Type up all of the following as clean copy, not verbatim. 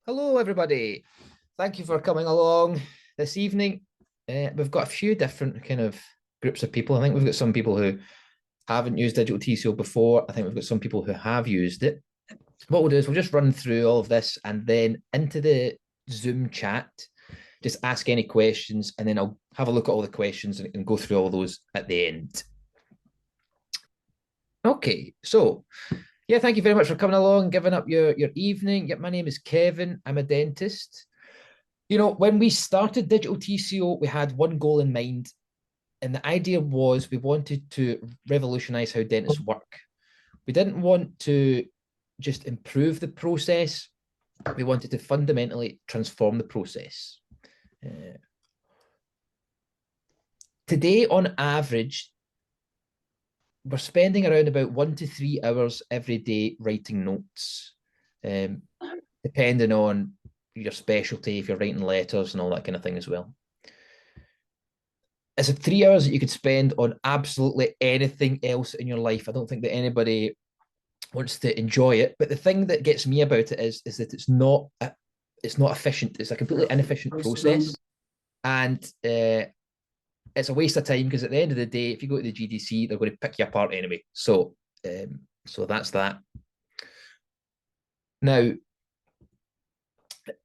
Hello, everybody. Thank you for coming along this evening. We've got a few different kind of groups of people. I think we've got some people who haven't used digital TCO before. I think we've got some people who have used it. What we'll do is we'll just run through all of this and then into the Zoom chat, just ask any questions, and then I'll have a look at all the questions and go through all those at the end. Okay, so yeah, thank you very much for coming along, giving up your evening. Yeah, my name is Kevin. I'm a dentist. You know, when we started Digital TCO, we had one goal in mind, and the idea was we wanted to revolutionize how dentists work. We didn't want to just improve the process, we wanted to fundamentally transform the process. Today, on average, we're spending around about 1 to 3 hours every day writing notes, depending on your specialty, if you're writing letters and all that kind of thing as well. It's 3 hours that you could spend on absolutely anything else in your life. I don't think that anybody wants to enjoy it. But the thing that gets me about it is that it's not efficient. It's a completely inefficient process, and it's a waste of time because at the end of the day, if you go to the GDC, they're going to pick you apart anyway. So that's that. Now,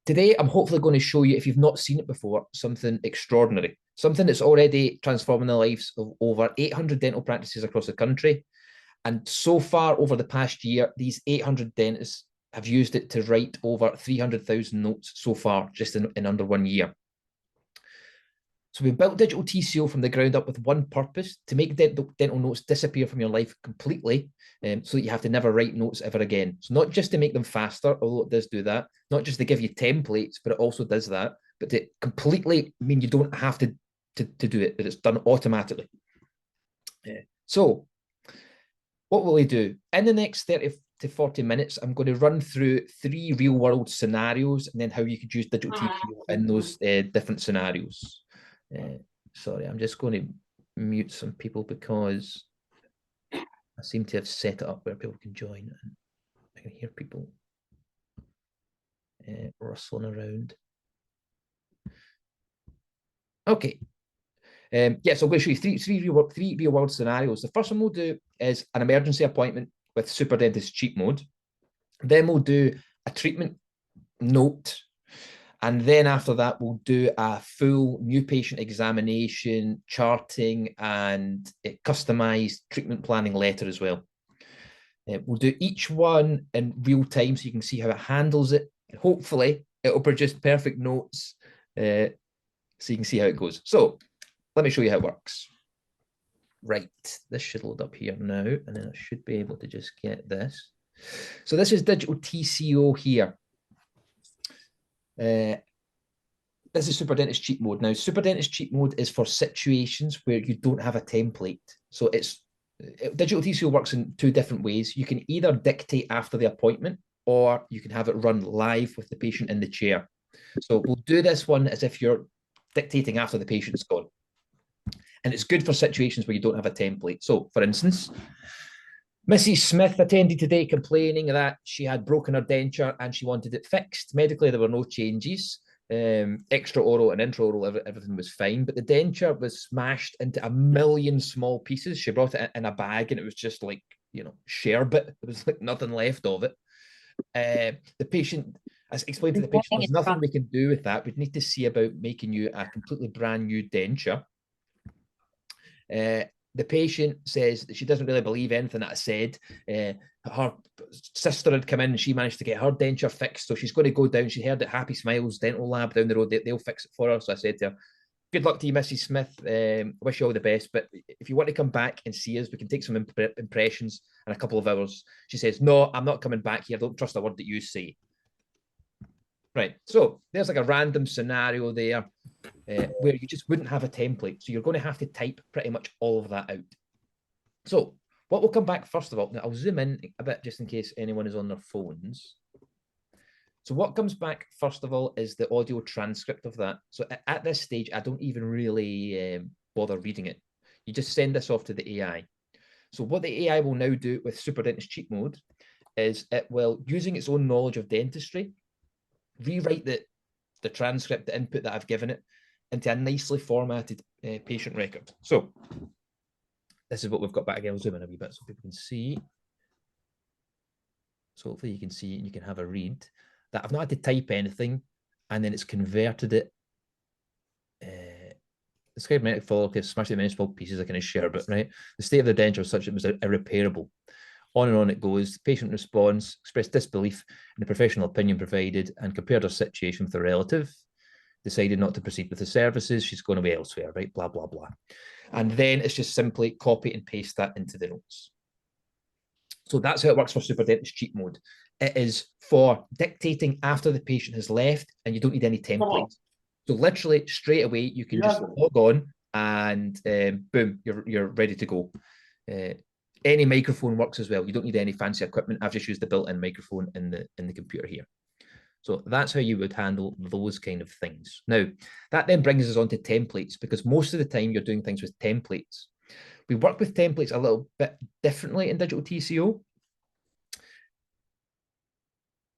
today, I'm hopefully going to show you, if you've not seen it before, something extraordinary, something that's already transforming the lives of over 800 dental practices across the country. And so far, over the past year, these 800 dentists have used it to write over 300,000 notes so far, just in under 1 year. So we built Digital TCO from the ground up with one purpose: to make dental notes disappear from your life completely, so that you have to never write notes ever again. So not just to make them faster, although it does do that, not just to give you templates, but it also does that, but to completely mean you don't have to do it, that it's done automatically. So what will we do? In the next 30 to 40 minutes, I'm going to run through 3 real world scenarios and then how you could use digital TCO in those different scenarios. Sorry, I'm just going to mute some people because I seem to have set it up where people can join and I can hear people rustling around. Okay. Yeah, so I'm going to show you three real world scenarios. The first one we'll do is an emergency appointment with Super Dentist Cheat Mode. Then we'll do a treatment note. And then after that, we'll do a full new patient examination, charting, and a customized treatment planning letter as well. We'll do each one in real time so you can see how it handles it. And hopefully, it'll produce perfect notes so you can see how it goes. So let me show you how it works. Right, this should load up here now, and then I should be able to just get this. So this is Digital TCO here. This is Super Dentist Cheat Mode. Now, Super Dentist Cheat Mode is for situations where you don't have a template. So Digital TCO works in 2 different ways. You can either dictate after the appointment, or you can have it run live with the patient in the chair. So we'll do this one as if you're dictating after the patient's gone. And it's good for situations where you don't have a template. So, for instance, Mrs. Smith attended today complaining that she had broken her denture and she wanted it fixed. Medically, there were no changes. Extraoral and intraoral, everything was fine, but the denture was smashed into a million small pieces. She brought it in a bag and it was just like, sherbet. There was like nothing left of it. The patient, as explained to the patient, there's nothing we can do with that. We'd need to see about making you a completely brand new denture. The patient says that she doesn't really believe anything that I said. Her sister had come in and she managed to get her denture fixed. So she's going to go down. She heard at Happy Smiles Dental Lab down the road. They'll fix it for her. So I said to her, good luck to you, Mrs. Smith. Wish you all the best. But if you want to come back and see us, we can take some impressions in a couple of hours. She says, no, I'm not coming back here. I don't trust a word that you say. Right. So there's like a random scenario there where you just wouldn't have a template. So you're going to have to type pretty much all of that out. So what will come back first of all, now I'll zoom in a bit just in case anyone is on their phones. So what comes back first of all is the audio transcript of that. So at this stage, I don't even really bother reading it. You just send this off to the AI. So what the AI will now do with Super Dentist Cheat Mode is it will, using its own knowledge of dentistry, rewrite the transcript, the input that I've given it, into a nicely formatted patient record. So this is what we've got back again. I'll zoom in a wee bit so people can see. So hopefully you can see and you can have a read that I've not had to type anything, and then it's converted it. Describe magnetic follow, okay, smashed it in many small pieces I can share, but right, the state of the denture was such it was irreparable. On and on it goes. The patient response, expressed disbelief in the professional opinion provided, and compared her situation with a relative. Decided not to proceed with the services. She's going away elsewhere, right? Blah, blah, blah. And then it's just simply copy and paste that into the notes. So that's how it works for super dentist cheat mode. It is for dictating after the patient has left, and you don't need any templates. So literally straight away, you can just log on and boom, you're ready to go. Any microphone works as well. You don't need any fancy equipment. I've just used the built-in microphone in the computer here. So that's how you would handle those kind of things. Now, that then brings us on to templates, because most of the time you're doing things with templates. We work with templates a little bit differently in DigitalTCO.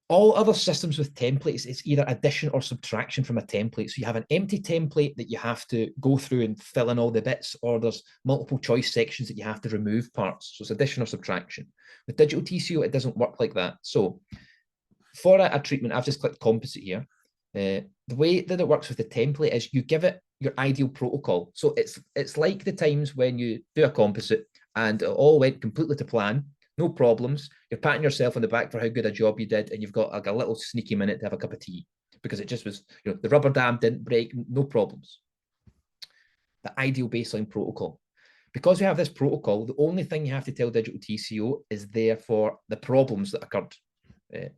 All other systems with templates, it's either addition or subtraction from a template. So you have an empty template that you have to go through and fill in all the bits, or there's multiple choice sections that you have to remove parts. So it's addition or subtraction. With DigitalTCO, it doesn't work like that. So for a treatment, I've just clicked composite here. The way that it works with the template is you give it your ideal protocol. So it's like the times when you do a composite and it all went completely to plan, no problems. You're patting yourself on the back for how good a job you did, and you've got like a little sneaky minute to have a cup of tea because it just was, the rubber dam didn't break, no problems. The ideal baseline protocol. Because we have this protocol, the only thing you have to tell DigitalTCO is therefore the problems that occurred.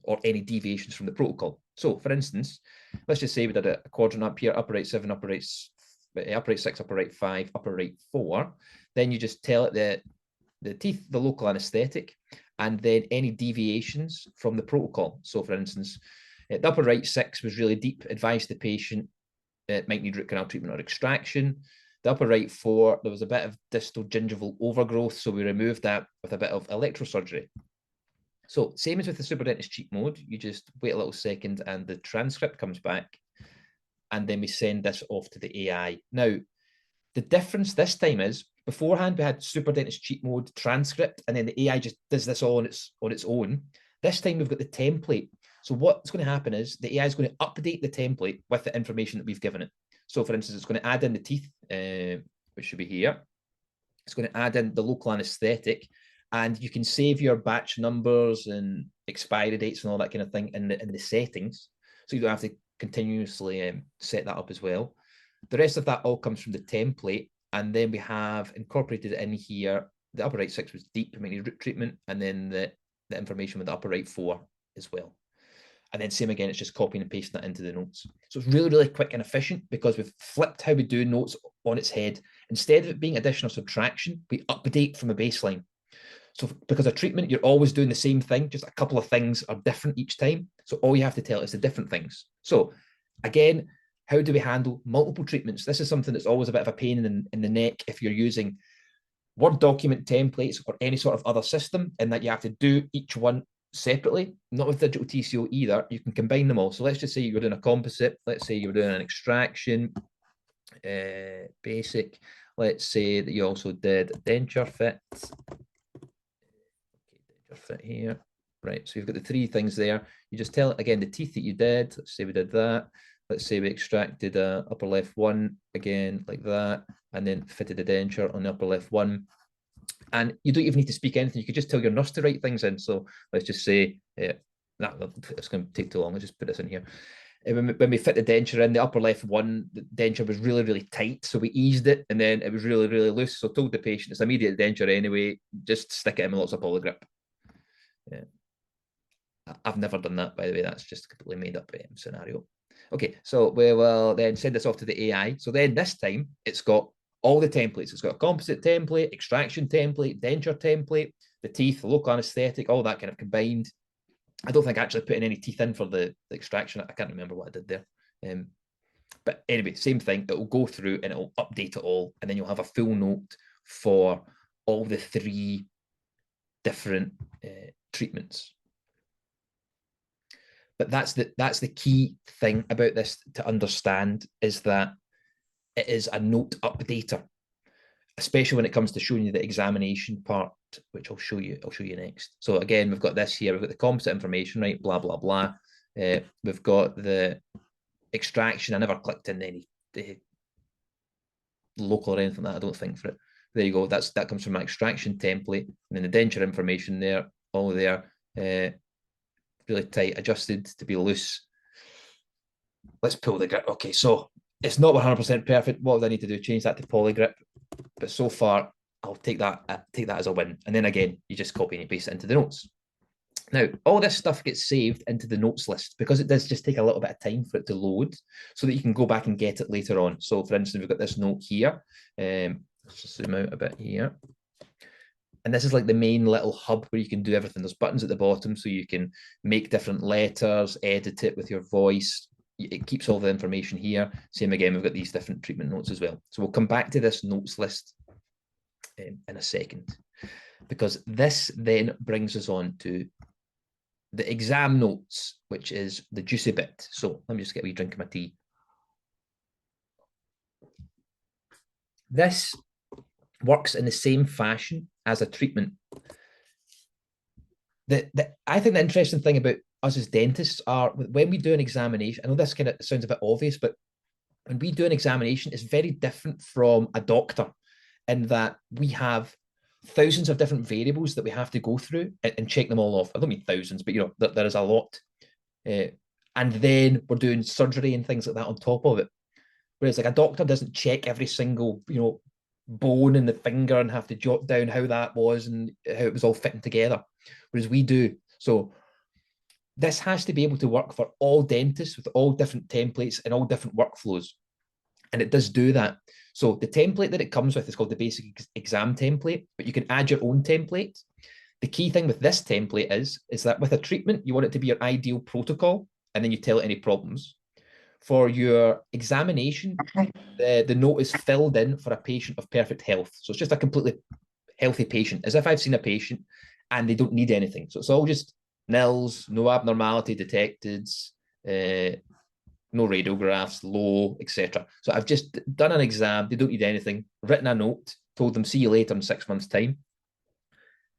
Or any deviations from the protocol. So, for instance, let's just say we did a quadrant up here, upper right 7, upper right 6, upper right 5, upper right 4. Then you just tell it the teeth, the local anesthetic, and then any deviations from the protocol. So, for instance, the upper right 6 was really deep, advised the patient it might need root canal treatment or extraction. The upper right 4, there was a bit of distal gingival overgrowth, so we removed that with a bit of electrosurgery. So same as with the super dentist cheat mode, you just wait a little second and the transcript comes back, and then we send this off to the AI. Now, the difference this time is beforehand we had super dentist cheat mode transcript, and then the AI just does this all on its own. This time we've got the template. So what's going to happen is the AI is going to update the template with the information that we've given it. So for instance, it's going to add in the teeth, which should be here. It's going to add in the local anesthetic, and you can save your batch numbers and expiry dates and all that kind of thing in the settings. So you don't have to continuously set that up as well. The rest of that all comes from the template. And then we have incorporated in here, the upper right 6 was deep, mainly root treatment, and then the information with the upper right 4 as well. And then same again, it's just copying and pasting that into the notes. So it's really, really quick and efficient because we've flipped how we do notes on its head. Instead of it being addition or subtraction, we update from a baseline. So because a treatment, you're always doing the same thing, just a couple of things are different each time. So all you have to tell is the different things. So again, how do we handle multiple treatments? This is something that's always a bit of a pain in the neck if you're using Word document templates or any sort of other system, in that you have to do each one separately. Not with DigitalTCO either. You can combine them all. So let's just say you're doing a composite. Let's say you're doing an extraction, basic. Let's say that you also did denture fit. Fit here, right? So you've got the 3 things there. You just tell it again the teeth that you did. Let's say we did that. Let's say we extracted a upper left 1 again like that, and then fitted a denture on the upper left 1. And you don't even need to speak anything. You could just tell your nurse to write things in. So let's just say, it's going to take too long. Let's just put this in here. When we fit the denture in, the upper left 1, the denture was really, really tight. So we eased it, and then it was really, really loose. So I told the patient it's immediate denture anyway. Just stick it in with lots of polygrip. Yeah. I've never done that, by the way. That's just a completely made up scenario. Okay, so we will then send this off to the AI. So then this time it's got all the templates. It's got a composite template, extraction template, denture template, the teeth, the local anesthetic, all that kind of combined. I don't think I actually put in any teeth in for the extraction. I can't remember what I did there. But anyway, same thing. It will go through and it will update it all. And then you'll have a full note for all the 3 different treatments. But that's the key thing about this to understand, is that it is a note updater, especially when it comes to showing you the examination part, which I'll show you next. So again, we've got this here, we've got the composite information, right? Blah, blah, blah. We've got the extraction. I never clicked in any local or anything like that, I don't think, for it. There you go. That comes from my extraction template. And then the denture information there, all there, really tight, adjusted to be loose. Let's pull the grip. Okay, so it's not 100% perfect. What do I need to do? Change that to polygrip. But so far, I'll take that as a win. And then again, you just copy and paste it into the notes. Now, all this stuff gets saved into the notes list because it does just take a little bit of time for it to load so that you can go back and get it later on. So for instance, we've got this note here. Let's just zoom out a bit here. And this is like the main little hub where you can do everything. There's buttons at the bottom so you can make different letters, edit it with your voice. It keeps all the information here. Same again, we've got these different treatment notes as well. So we'll come back to this notes list in a second, because this then brings us on to the exam notes, which is the juicy bit. So let me just get a wee drink of my tea. This works in the same fashion as a treatment. I think the interesting thing about us as dentists are when we do an examination, I know this kind of sounds a bit obvious, but when we do an examination, it's very different from a doctor in that we have thousands of different variables that we have to go through and check them all off. I don't mean thousands, but there is a lot. And then we're doing surgery and things like that on top of it. Whereas like a doctor doesn't check every single, bone in the finger and have to jot down how that was and how it was all fitting together. Whereas we do. So this has to be able to work for all dentists with all different templates and all different workflows. And it does do that. So the template that it comes with is called the basic exam template, but you can add your own template. The key thing with this template is that with a treatment, you want it to be your ideal protocol, and then you tell it any problems. For your examination, the note is filled in for a patient of perfect health. So it's just a completely healthy patient, as if I've seen a patient and they don't need anything. So it's all just nils, no abnormality detected, no radiographs, low, etc. So I've just done an exam, they don't need anything, written a note, told them see you later in 6 months' time.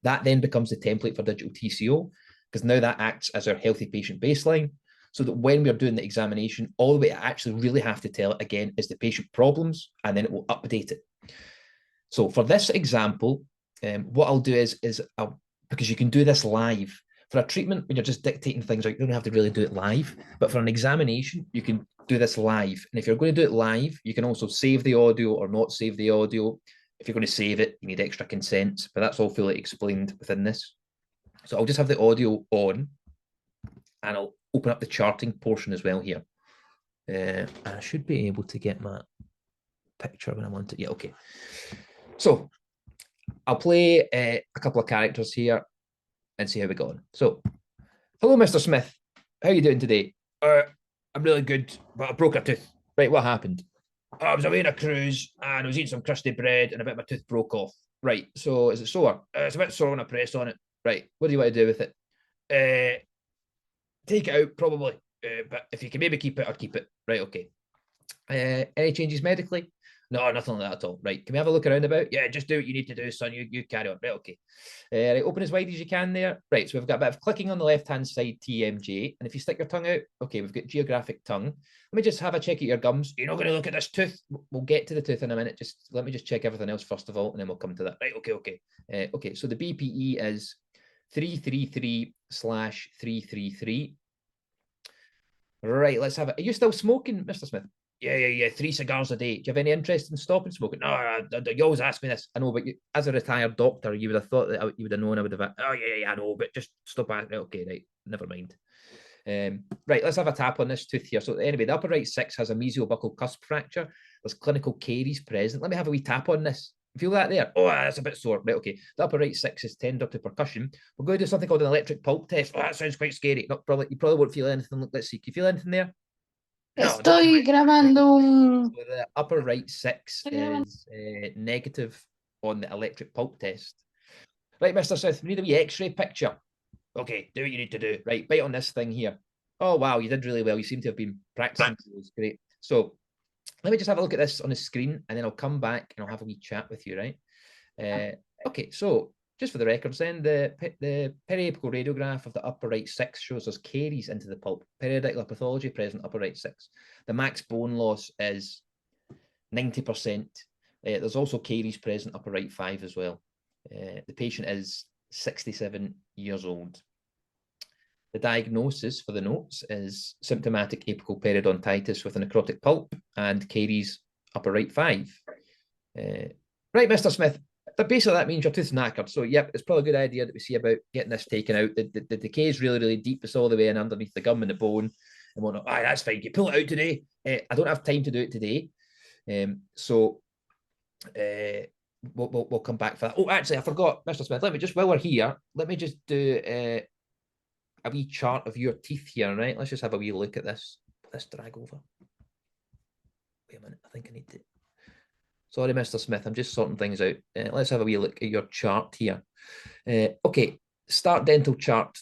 That then becomes the template for DigitalTCO, because now that acts as our healthy patient baseline, so that when we're doing the examination, all the way I actually really have to tell it again is the patient problems, and then it will update it. So for this example, what I'll do is because you can do this live. For a treatment, when you're just dictating things out, you don't have to really do it live. But for an examination, you can do this live. And if you're going to do it live, you can also save the audio or not save the audio. If you're going to save it, you need extra consent, but that's all fully explained within this. So I'll just have the audio on, and I'll open up the charting portion as well here. I should be able to get my picture when I want it. Yeah, okay. So I'll play a couple of characters here and see how we go on. So, hello, Mr. Smith. How are you doing today? I'm really good, but I broke a tooth. Right, what happened? I was away on a cruise and I was eating some crusty bread and a bit of my tooth broke off. Right, so is it sore? It's a bit sore when I press on it. Right, what do you want to do with it? Take it out, probably. But if you can maybe keep it, I'd keep it. Right, okay. Any changes medically? No, nothing like that at all. Right, can we have a look around about? Yeah, just do what you need to do, son. You carry on. Right, okay. Right, open as wide as you can there. Right, so we've got a bit of clicking on the left-hand side, TMJ. And if you stick your tongue out, okay, we've got geographic tongue. Let me just have a check at your gums. You're not going to look at this tooth. We'll get to the tooth in a minute. Just let me just check everything else first of all, and then we'll come to that. Right, okay, okay. Okay, so the BPE is 333/333. Right, let's have it. Are you still smoking, Mr. Smith? Yeah. 3 cigars a day. Do you have any interest in stopping smoking? No, you always ask me this. I know, but as a retired doctor, you would have thought that you would have known I would have. Oh, yeah, I know, but just stop asking. Okay, right, never mind. Right, let's have a tap on this tooth here. So anyway, the upper right 6 has a mesiobuccal cusp fracture. There's clinical caries present. Let me have a wee tap on this. Feel that there? Oh, that's a bit sore. Right, okay. The upper right 6 is tender to percussion. We're going to do something called an electric pulp test. Oh, that sounds quite scary. You probably won't feel anything. Let's see. Can you feel anything there? Estoy grabando un... So the upper right 6 is negative on the electric pulp test. Right, Mr. Smith, we need a wee x-ray picture. Okay, do what you need to do. Right, bite on this thing here. Oh, wow, you did really well. You seem to have been practicing. It was great. So let me just have a look at this on the screen, and then I'll come back and I'll have a wee chat with you, right? Okay, so just for the records then, the periapical radiograph of the upper right 6 shows us caries into the pulp. Periodicular pathology present upper right 6. The max bone loss is 90%. There's also caries present upper right 5 as well. The patient is 67 years old. The diagnosis for the notes is symptomatic apical periodontitis with a necrotic pulp and caries upper right 5. Right, Mr. Smith, but basically that means your tooth's knackered. So, yep, it's probably a good idea that we see about getting this taken out. The decay is really, really deep. It's all the way in underneath the gum and the bone and whatnot. Aye, that's fine. You pull it out today. I don't have time to do it today. We'll come back for that. Oh, actually, I forgot, Mr. Smith. Let me just, while we're here, let me just do a wee chart of your teeth here, right? Let's just have a wee look at this. Put this drag over. Wait a minute. I think I need to. Sorry, Mr. Smith, I'm just sorting things out. Let's have a wee look at your chart here. Okay, start dental chart.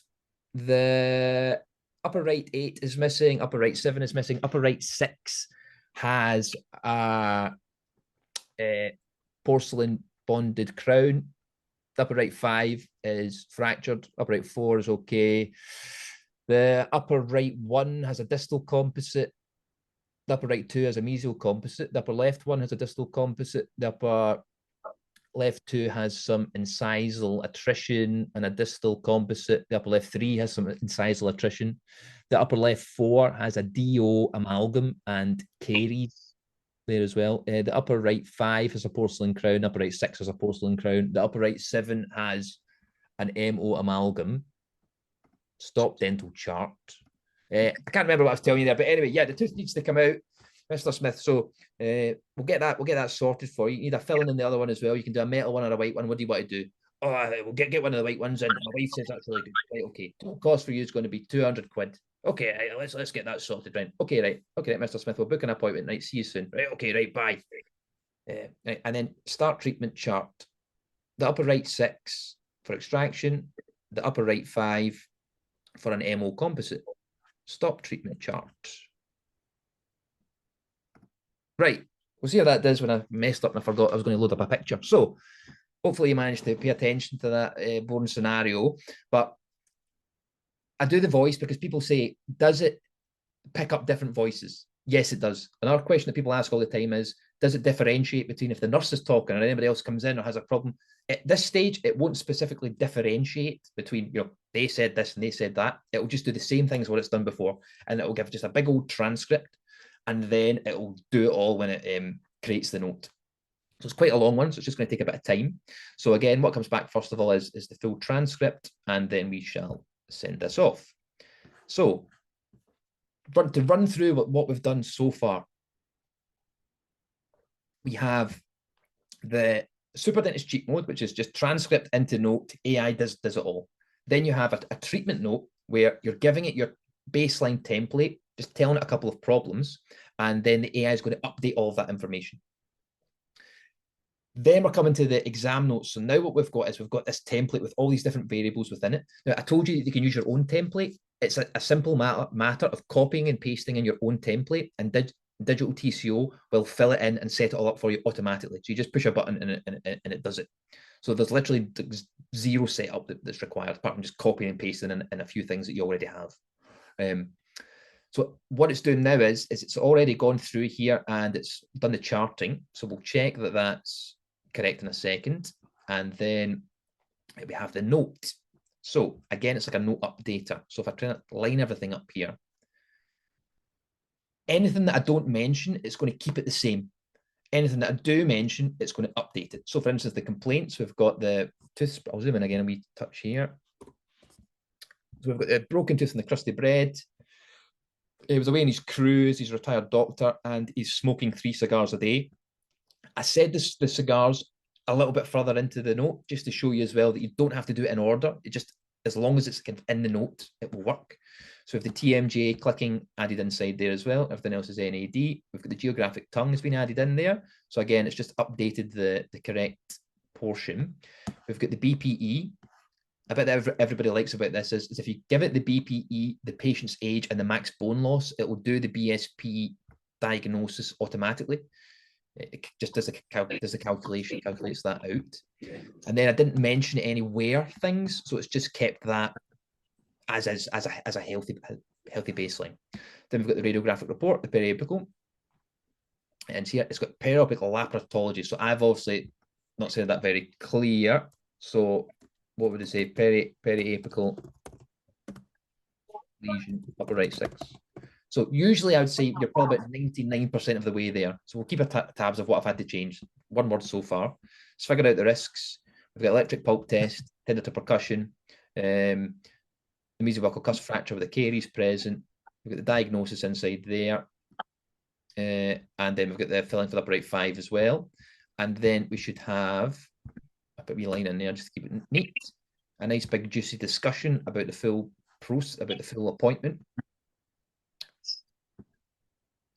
The upper right 8 is missing, upper right 7 is missing, upper right 6 has a porcelain bonded crown. The upper right 5 is fractured, upper right 4 is okay. The upper right 1 has a distal composite. The upper right 2 has a mesial composite. The upper left 1 has a distal composite. The upper left 2 has some incisal attrition and a distal composite. The upper left 3 has some incisal attrition. The upper left 4 has a DO amalgam and caries there as well. The upper right 5 has a porcelain crown. The upper right 6 has a porcelain crown. The upper right 7 has an MO amalgam. Stop dental chart. I can't remember what I was telling you there, but anyway, yeah, the tooth needs to come out, Mr. Smith. So we'll get that sorted for you. You need a filling in the other one as well. You can do a metal one or a white one. What do you want to do? Oh, we'll get one of the white ones in. My wife says that's really good. Right, okay. Total cost for you is going to be 200 quid. Okay, right, let's get that sorted, right? Okay, right, Mr. Smith. We'll book an appointment. Right, see you soon. Right, okay, right, bye. Right, and then start treatment chart. The upper right 6 for extraction. The upper right 5 for an MO composite. Stop treatment chart. Right, we'll see how that does when I messed up and I forgot I was going to load up a picture. So hopefully you managed to pay attention to that boring scenario. But I do the voice because people say, does it pick up different voices? Yes, it does. Another question that people ask all the time is, does it differentiate between if the nurse is talking or anybody else comes in or has a problem? At this stage, it won't specifically differentiate between, they said this and they said that. It will just do the same things what it's done before, and it will give just a big old transcript, and then it will do it all when it creates the note. So it's quite a long one, so it's just going to take a bit of time. So again, what comes back first of all is the full transcript, and then we shall send this off. So to run through what we've done so far, we have the super dentist cheat mode, which is just transcript into note. AI does it all. Then you have a treatment note where you're giving it your baseline template, just telling it a couple of problems, and then the AI is going to update all of that information. Then we're coming to the exam notes. So now what we've got is we've got this template with all these different variables within it. Now, I told you that you can use your own template. It's a simple matter of copying and pasting in your own template, and DigitalTCO will fill it in and set it all up for you automatically. So you just push a button and it does it. So there's literally zero setup that's required, apart from just copying and pasting in a few things that you already have. So what it's doing now is it's already gone through here and it's done the charting. So we'll check that that's correct in a second. And then we have the note. So again, it's like a note updater. So if I try to line everything up here, anything that I don't mention, it's going to keep it the same. Anything that I do mention, it's going to update it. So for instance, the complaints, we've got the tooth, I'll zoom in again and we touch here. So we've got the broken tooth and the crusty bread. He was away on his cruise, he's a retired doctor, and he's smoking 3 cigars a day. I said the cigars a little bit further into the note, just to show you as well that you don't have to do it in order. It just, as long as it's kind of in the note, it will work. So we have the TMJ clicking added inside there as well. Everything else is NAD. We've got the geographic tongue has been added in there. So again, it's just updated the correct portion. We've got the BPE. I bet that everybody likes about this is if you give it the BPE, the patient's age, and the max bone loss, it will do the BSP diagnosis automatically. It just does the calculation, calculates that out. And then I didn't mention any wear things, so it's just kept that as a healthy baseline. Then we've got the radiographic report, the periapical. And here it's got periapical laparoscopy. So I've obviously not said that very clear. So what would it say? Periapical lesion, upper right 6. So usually I would say you're probably about 99% of the way there. So we'll keep a tabs of what I've had to change. One word so far. Let's figure out the risks. We've got electric pulp test, tendon to percussion, the mesobuccal cusp fracture with the caries present. We've got the diagnosis inside there. And then we've got the filling for the upper right 5 as well. And then we should have a bit of a line in there just to keep it neat. A nice big juicy discussion about the full process, about the full appointment.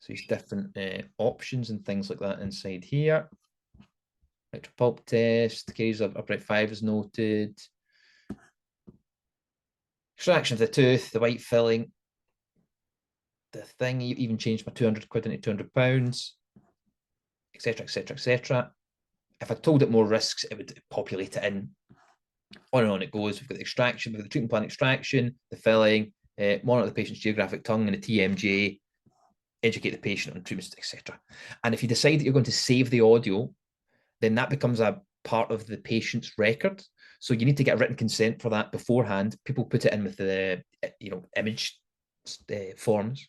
So there's different options and things like that inside here. Electric pulp test, caries of upright 5 is noted. Extraction of the tooth, the white filling. The thing, even changed my 200 quid into 200 pounds, etc., etc., etc. If I told it more risks, it would populate it in. On and on it goes. We've got the extraction, we've got the treatment plan extraction, the filling, monitor the patient's geographic tongue and the TMJ, educate the patient on treatments, etc. And if you decide that you're going to save the audio, then that becomes a part of the patient's record. So you need to get a written consent for that beforehand. People put it in with the image forms,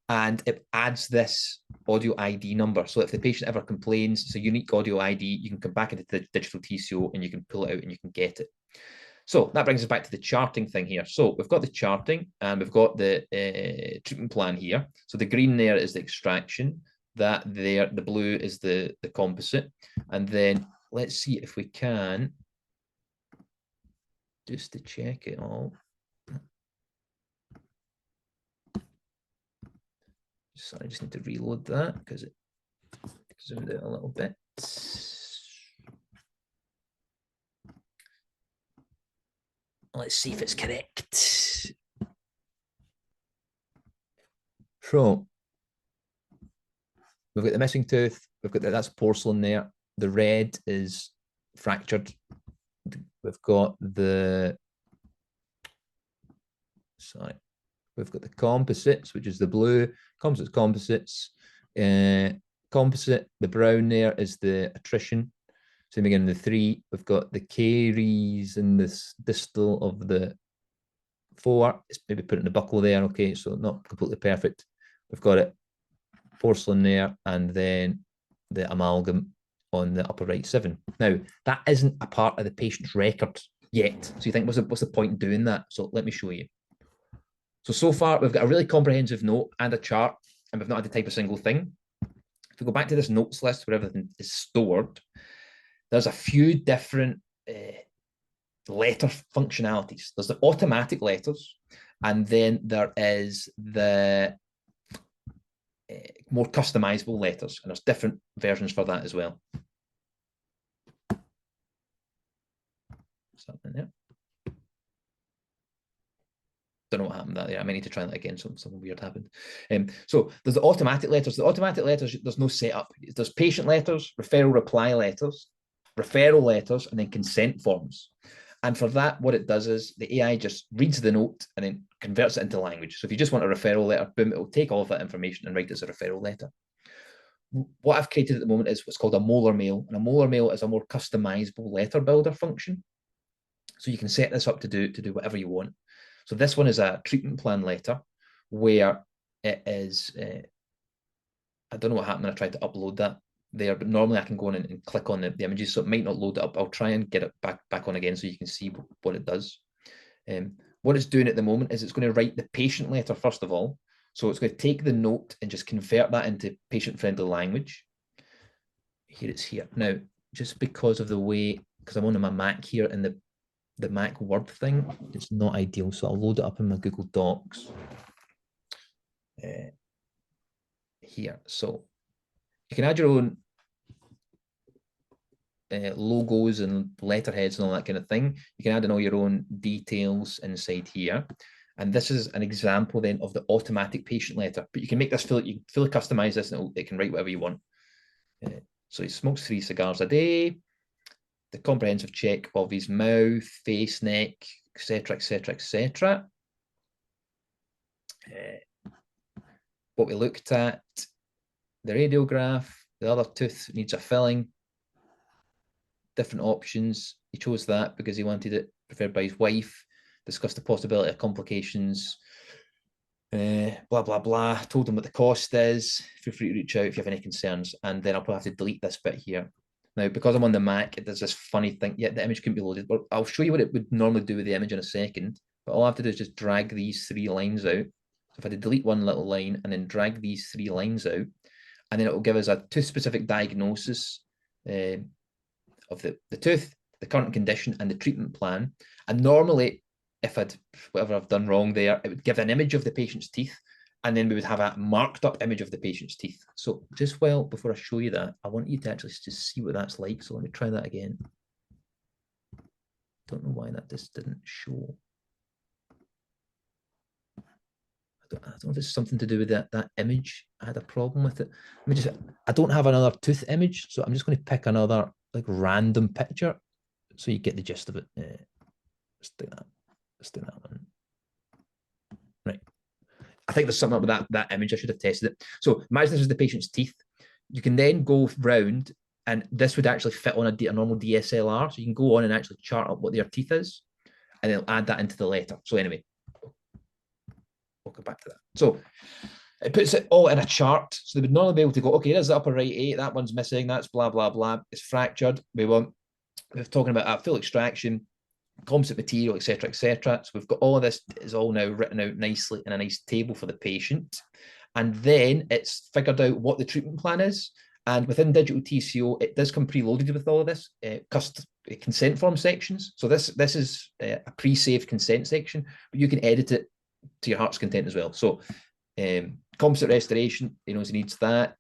and it adds this audio ID number. So if the patient ever complains, it's a unique audio ID, you can come back into the DigitalTCO and you can pull it out and you can get it. So that brings us back to the charting thing here. So we've got the charting and we've got the treatment plan here. So the green there is the extraction, that there, the blue is the composite. And then let's see if we can, just to check it all. Sorry, I just need to reload that because it zoomed out a little bit. Let's see if it's correct. So we've got the missing tooth. We've got that's porcelain there. The red is fractured. We've got the we've got the composites, which is the blue. Composites. Composite, the brown there is the attrition. Same again in the 3. We've got the caries in this distal of the 4. It's maybe put in the buckle there. Okay, so not completely perfect. We've got it porcelain there, and then the amalgam on the upper right 7. Now, that isn't a part of the patient's record yet. So you think, what's the point in doing that? So let me show you. So far, we've got a really comprehensive note and a chart, and we've not had to type a single thing. If we go back to this notes list where everything is stored, there's a few different letter functionalities. There's the automatic letters, and then there is the more customizable letters, and there's different versions for that as well. Something there. Don't know what happened there. I may need to try that again. Something weird happened. So there's the automatic letters. The automatic letters, there's no setup. There's patient letters, referral reply letters, referral letters, and then consent forms. And for that, what it does is the AI just reads the note and then converts it into language. So if you just want a referral letter, boom, it will take all of that information and write it as a referral letter. What I've created at the moment is what's called a molar mail. And a molar mail is a more customizable letter builder function. So you can set this up to do whatever you want. So this one is a treatment plan letter where it is, I don't know what happened when I tried to upload that there, but normally I can go in and click on the images, so it might not load it up. I'll try and get it back on again so you can see what it does. What it's doing at the moment is it's going to write the patient letter first of all. So it's going to take the note and just convert that into patient-friendly language. Here it's here. Now, just because of the way, because I'm on my Mac here and the Mac Word thing, it's not ideal. So I'll load it up in my Google Docs. Here. So you can add your own logos and letterheads and all that kind of thing. You can add in all your own details inside here. And this is an example then of the automatic patient letter. But you can make this you can fully customize this, and it can write whatever you want. So he smokes 3 cigars a day. The comprehensive check of his mouth, face, neck, etc., etc., etc. What we looked at, the radiograph, the other tooth needs a filling, different options. He chose that because he wanted it preferred by his wife, discussed the possibility of complications, blah, blah, blah, told him what the cost is. Feel free to reach out if you have any concerns. And then I'll probably have to delete this bit here. Now, because I'm on the Mac, it does this funny thing. Yeah, the image couldn't be loaded. But I'll show you what it would normally do with the image in a second. But all I have to do is just drag these 3 lines out. So if I delete one little line and then drag these 3 lines out, and then it will give us a tooth-specific diagnosis of the tooth, the current condition, and the treatment plan. And normally, if whatever I've done wrong there, it would give an image of the patient's teeth, and then we would have a marked up image of the patient's teeth. So just before I show you that, I want you to actually just see what that's like. So let me try that again. Don't know why that just didn't show. I don't know if it's something to do with that image. I had a problem with it. I don't have another tooth image, so I'm just going to pick another like random picture so you get the gist of it. Let's do that. Let's do that one. Right. I think there's something up with that image. I should have tested it. So imagine this is the patient's teeth. You can then go round, and this would actually fit on a normal DSLR. So you can go on and actually chart up what their teeth is, and then add that into the letter. So anyway, we'll go back to that. So it puts it all in a chart. So they would normally be able to go, okay, there's the upper right 8, that one's missing, that's blah, blah, blah. It's fractured. We're talking about a full extraction, composite material, etc., etc. So we've got all of this is all now written out nicely in a nice table for the patient. And then it's figured out what the treatment plan is. And within DigitalTCO, it does come preloaded with all of this consent form sections. So this is a pre-saved consent section, but you can edit it to your heart's content as well. So composite restoration, he knows he needs that.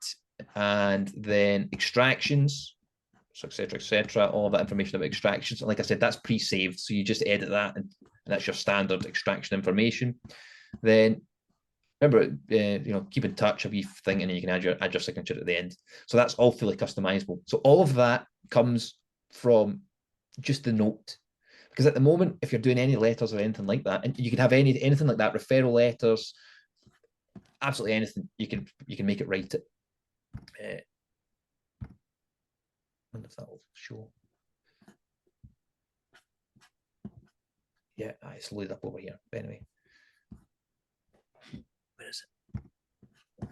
And then extractions, so etc., all of that information about extractions. And like I said, that's pre-saved. So you just edit that, and that's your standard extraction information. Then remember, keep in touch, a wee thing, and then you can add your signature at the end. So that's all fully customizable. So all of that comes from just the note. Because at the moment, if you're doing any letters or anything like that, and you can have anything like that, referral letters, absolutely anything, you can make it write it. I wonder if that will show. Yeah, it's loaded up over here. But anyway, where is it?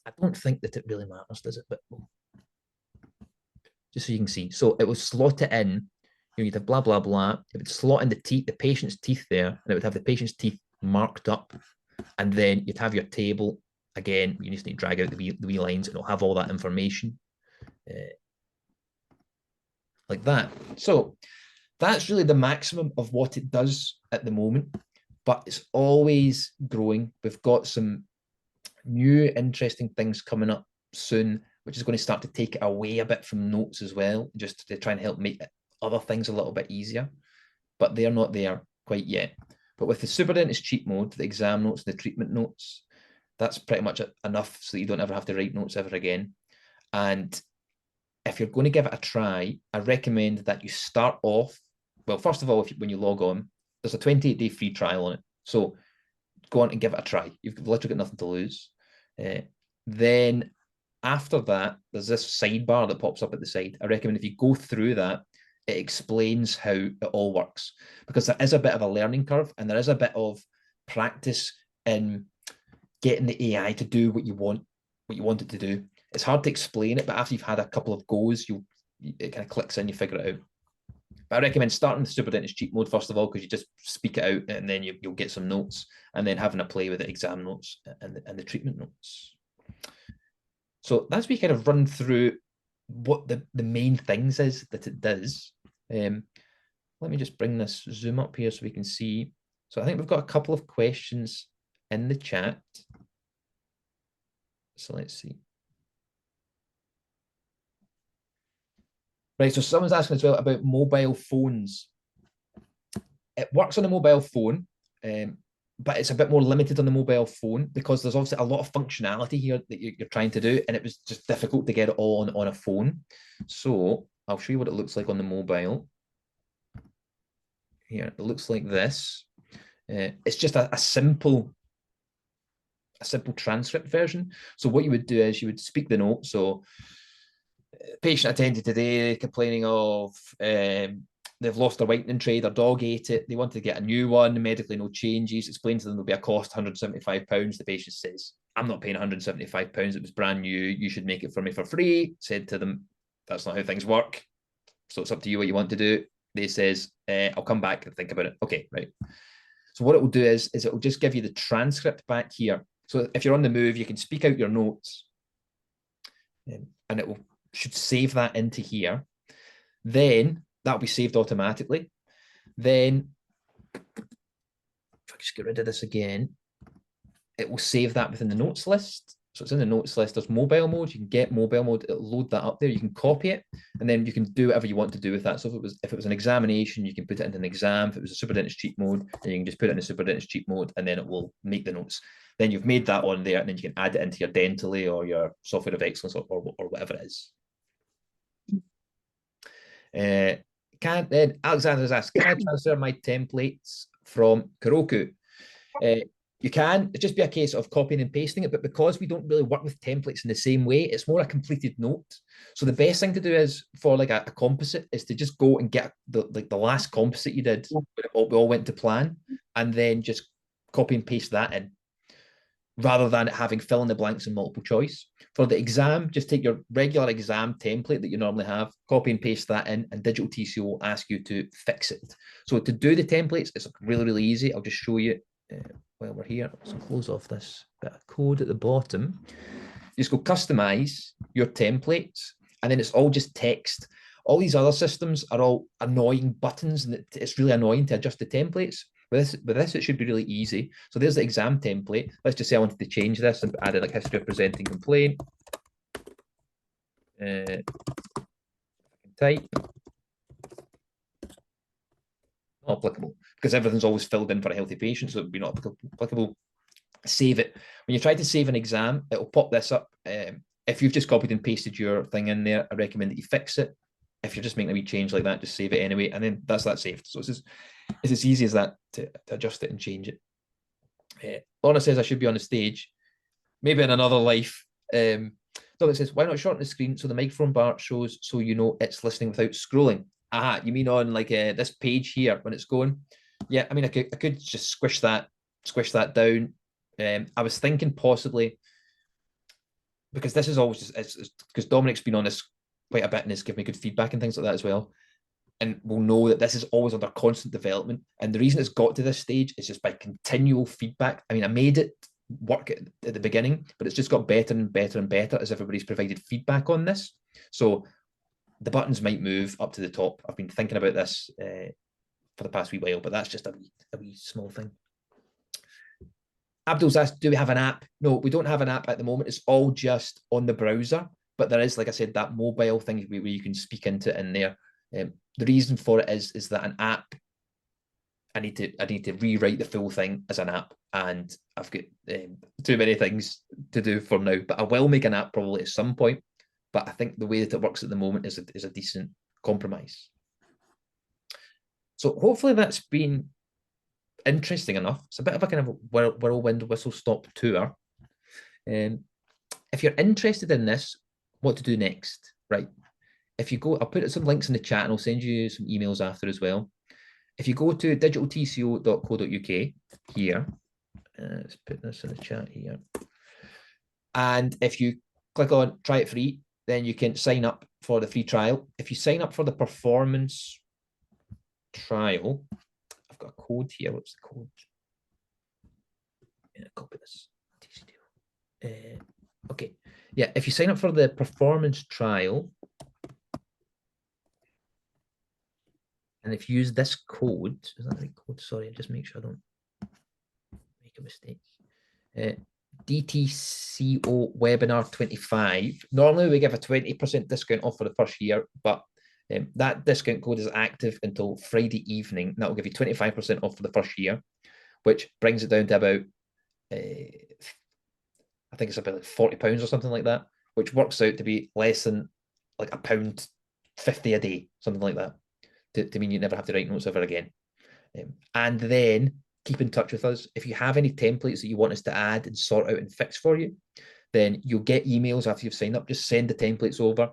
I don't think that it really matters, does it? But just so you can see. So it will slot it in. You'd have blah, blah, blah. It would slot in the patient's teeth there, and it would have the patient's teeth marked up. And then you'd have your table. Again, you just need to drag out the wee lines, and it'll have all that information like that. So that's really the maximum of what it does at the moment, but it's always growing. We've got some new interesting things coming up soon, which is going to start to take it away a bit from notes as well, just to try and help make other things a little bit easier, but they're not there quite yet. But with the super dentist cheat mode, the exam notes, the treatment notes, that's pretty much enough so that you don't ever have to write notes ever again. And if you're going to give it a try, I recommend that you start off, well, first of all, when you log on, there's a 28-day free trial on it. So go on and give it a try. You've literally got nothing to lose. Then after that, there's this sidebar that pops up at the side. I recommend if you go through that, it explains how it all works, because there is a bit of a learning curve, and there is a bit of practice in getting the AI to do what you want it to do. It's hard to explain it, but after you've had a couple of goes, it kind of clicks in, you figure it out. But I recommend starting with super dentist cheat mode first of all, because you just speak it out, and then you'll get some notes, and then having a play with the exam notes and the treatment notes. So that's we kind of run through what the main things is that it does. Let me just bring this zoom up here so we can see. So I think we've got a couple of questions in the chat. So let's see. Right, so someone's asking as well about mobile phones. It works on a mobile phone, but it's a bit more limited on the mobile phone because there's obviously a lot of functionality here that you're trying to do, and it was just difficult to get it all on a phone. So I'll show you what it looks like on the mobile. Here, it looks like this. It's just a simple transcript version. So what you would do is you would speak the note. So patient attended today complaining of they've lost their whitening tray, their dog ate it, they wanted to get a new one, medically no changes, explained to them there'll be a cost, £175. The patient says, I'm not paying £175, it was brand new, you should make it for me for free. Said to them, that's not how things work, so it's up to you what you want to do. They says, I'll come back and think about it. Okay, right. So what it will do is it will just give you the transcript back here. So if you're on the move, you can speak out your notes, and it should save that into here. Then that'll be saved automatically. Then if I just get rid of this again, it will save that within the notes list. So it's in the notes list. There's mobile mode. You can get mobile mode. It'll load that up there. You can copy it, and then you can do whatever you want to do with that. So if it was an examination, you can put it into an exam. If it was a superdentist cheat mode, then you can just put it in a superdentist cheat mode, and then it will make the notes. Then you've made that on there, and then you can add it into your Dentally or your software of excellence or whatever it is. Alexander's asked, can I transfer my templates from Heroku? You can. It'd just be a case of copying and pasting it, but because we don't really work with templates in the same way, it's more a completed note. So the best thing to do is for like a composite is to just go and get the last composite you did, we all went to plan, and then just copy and paste that in, rather than having fill in the blanks and multiple choice. For the exam, just take your regular exam template that you normally have, copy and paste that in, and DigitalTCO will ask you to fix it. So to do the templates, it's really, really easy. I'll just show you while we're here. Let's close off this bit of code at the bottom. You just go customize your templates, and then it's all just text. All these other systems are all annoying buttons, and it's really annoying to adjust the templates. With this, it should be really easy. So there's the exam template. Let's just say I wanted to change this and add in like history of presenting complaint. Type. Not applicable, because everything's always filled in for a healthy patient, so it would be not applicable. Save it. When you try to save an exam, it'll pop this up. If you've just copied and pasted your thing in there, I recommend that you fix it. If you're just making a wee change like that, just save it anyway, and then that's that saved. So it's as easy as that to adjust it and change it. Lorna says I should be on the stage, maybe in another life. Dominic says, why not shorten the screen so the microphone bar shows so you know it's listening without scrolling? Aha, you mean on like this page here when it's going? Yeah, I mean I could just squish that down. I was thinking possibly, because this is always just because Dominic's been on this quite a bit and has given me good feedback and things like that as well. And we'll know that this is always under constant development. And the reason it's got to this stage is just by continual feedback. I mean, I made it work at the beginning, but it's just got better and better and better as everybody's provided feedback on this. So the buttons might move up to the top. I've been thinking about this for the past wee while, but that's just a wee small thing. Abdul's asked, do we have an app? No, we don't have an app at the moment. It's all just on the browser, but there is, like I said, that mobile thing where you can speak into it in there. The reason for it is that an app, I need to rewrite the full thing as an app, and I've got too many things to do for now. But I will make an app probably at some point. But I think the way that it works at the moment is a decent compromise. So hopefully that's been interesting enough. It's a bit of a kind of whirlwind whistle stop tour. If you're interested in this, what to do next, right? If you go, I'll put some links in the chat and I'll send you some emails after as well. If you go to digitaltco.co.uk here, let's put this in the chat here. And if you click on try it free, then you can sign up for the free trial. If you sign up for the performance trial, I've got a code here. What's the code? Yeah, copy this. Okay. Yeah, if you sign up for the performance trial, and if you use this code, is that the right code? Sorry, just make sure I don't make a mistake. DTCO webinar 25. Normally we give a 20% discount off for the first year, but That discount code is active until Friday evening. That will give you 25% off for the first year, which brings it down to about, I think it's about like £40 or something like that, which works out to be less than like £1.50 a day, something like that, to mean you never have to write notes ever again. And then keep in touch with us. If you have any templates that you want us to add and sort out and fix for you, then you'll get emails after you've signed up. Just send the templates over.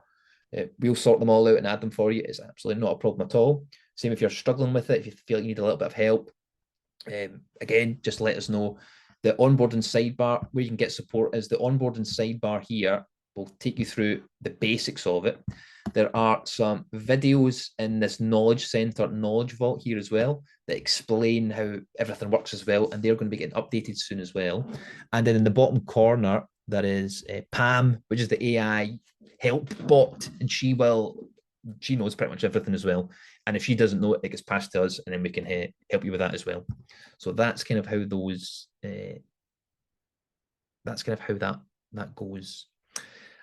We'll sort them all out and add them for you. It's absolutely not a problem at all. Same if you're struggling with it, if you feel you need a little bit of help. Again, just let us know. The onboarding sidebar where you can get support is the onboarding sidebar here. Will take you through the basics of it. There are some videos in this knowledge center, knowledge vault here as well, that explain how everything works as well, and they're going to be getting updated soon as well. And then in the bottom corner, there is Pam, which is the AI help bot, and she knows pretty much everything as well. And if she doesn't know it, it gets passed to us, and then we can help you with that as well. So that's kind of how those. That's kind of how that goes.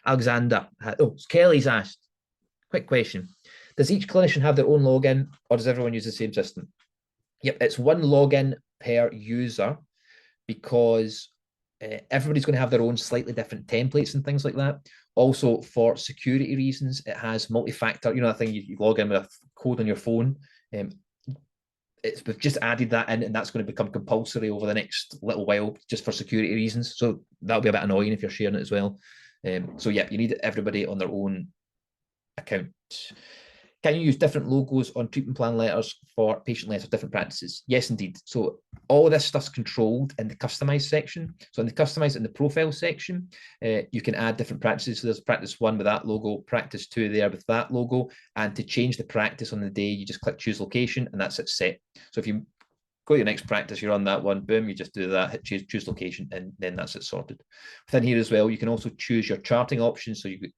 Alexander, Kelly's asked, quick question. Does each clinician have their own login, or does everyone use the same system? Yep, it's one login per user, because everybody's going to have their own slightly different templates and things like that. Also, for security reasons, it has multi-factor. You know, that thing you log in with a code on your phone. We've just added that in, and that's going to become compulsory over the next little while, just for security reasons. So that'll be a bit annoying if you're sharing it as well. So yeah, you need everybody on their own account. Can you use different logos on treatment plan letters for patient letters, different practices? Yes, indeed. So all of this stuff's controlled in the customize section. So in the customize and the profile section, you can add different practices. So there's practice 1 with that logo, practice 2 there with that logo. And to change the practice on the day, you just click choose location, and that's it set. So if you go to your next practice, you're on that one, boom, you just do that, hit choose location, and then that's it sorted. Within here as well, you can also choose your charting options. So you could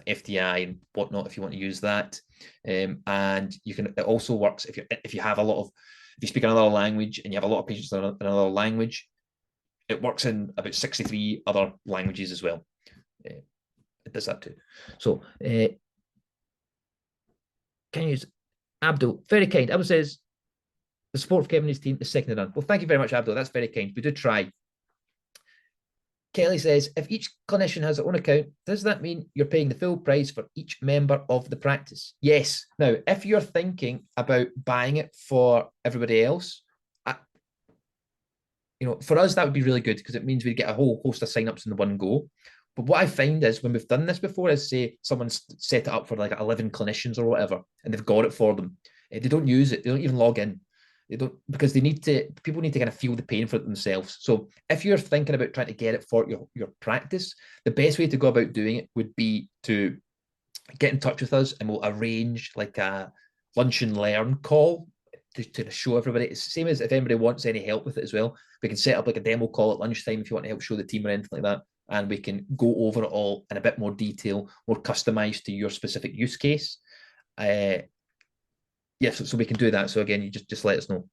FDI and whatnot if you want to use that, and you can. It also works if you have a lot of, if you speak another language and you have a lot of patients in another language, it works in about 63 other languages as well. It does that too. So can you use Abdul? Very kind. Abdul says the support for Kevin and his team is second to none. Well, thank you very much, Abdul. That's very kind. We do try. Kelly says, if each clinician has their own account, does that mean you're paying the full price for each member of the practice? Yes. Now, if you're thinking about buying it for everybody else, for us, that would be really good, because it means we get a whole host of signups in the one go. But what I find is when we've done this before is, say someone's set it up for like 11 clinicians or whatever, and they've got it for them. They don't use it. They don't even log in. They don't, because people need to kind of feel the pain for it themselves. So if you're thinking about trying to get it for your practice, the best way to go about doing it would be to get in touch with us, and we'll arrange like a lunch and learn call to show everybody. It's the same as if anybody wants any help with it as well. We can set up like a demo call at lunchtime if you want to help show the team or anything like that. And we can go over it all in a bit more detail, more customized to your specific use case. Yes, so we can do that. So again, you just let us know.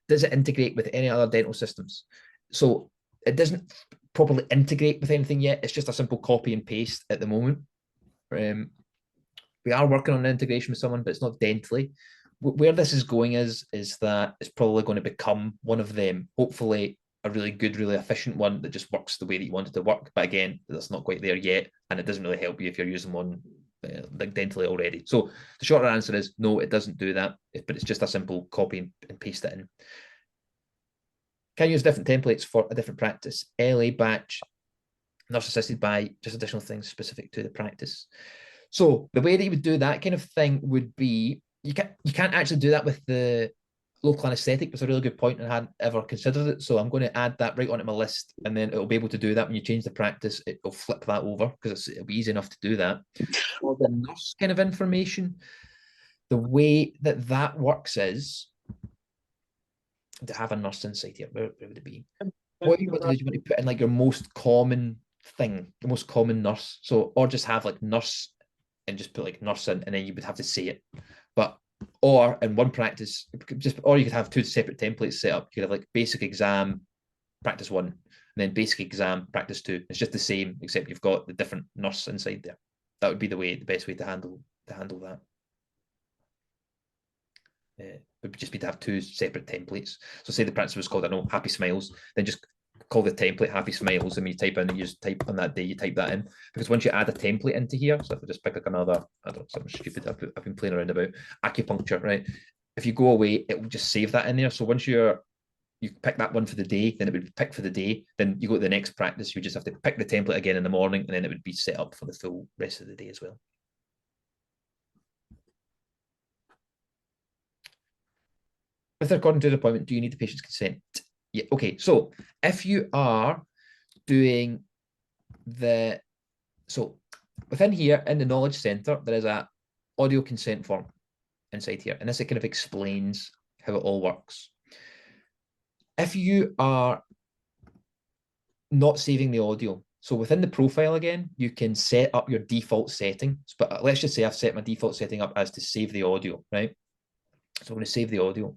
Does it integrate with any other dental systems? So it doesn't properly integrate with anything yet. It's just a simple copy and paste at the moment. We are working on an integration with someone, but it's not Dentally. Where this is going is that it's probably going to become one of them. Hopefully a really good, really efficient one that just works the way that you want it to work. But again, that's not quite there yet, and it doesn't really help you if you're using one like Dentally already. So the shorter answer is no, it doesn't do that, but it's just a simple copy and paste it in. Can you use different templates for a different practice? LA batch, nurse assisted by, just additional things specific to the practice. So the way that you would do that kind of thing would be, you can't actually do that with the local anesthetic. It's a really good point, and I hadn't ever considered it. So I'm going to add that right onto my list, and then it'll be able to do that when you change the practice. It'll flip that over, because it'll be easy enough to do that. For the nurse kind of information, the way that works is to have a nurse inside here. Where would it be? What you want to do is you want to put in like your most common thing, the most common nurse. So, or just have like nurse and just put like nurse in, and then you would have to say it. But or in one practice, or you could have two separate templates set up. You could have like basic exam, practice 1, and then basic exam, practice 2. It's just the same, except you've got the different nurse inside there. That would be the best way to handle that. would just be to have two separate templates. So say the practice was called, I don't know, Happy Smiles, then just call the template Happy Smiles, and when you type in, you just type on that day, you type that in. Because once you add a template into here, so if I just pick like another, I don't know, something stupid I've been playing around about, acupuncture, right? If you go away, it will just save that in there. So once you pick that one for the day, then it would be picked for the day. Then you go to the next practice, you just have to pick the template again in the morning, and then it would be set up for the full rest of the day as well. With recording to the appointment, do you need the patient's consent? Yeah. Okay. So if you are doing so within here in the knowledge center, there is a audio consent form inside here, and this kind of explains how it all works. If you are not saving the audio, so within the profile again, you can set up your default settings. But let's just say I've set my default setting up as to save the audio, right? So I'm going to save the audio.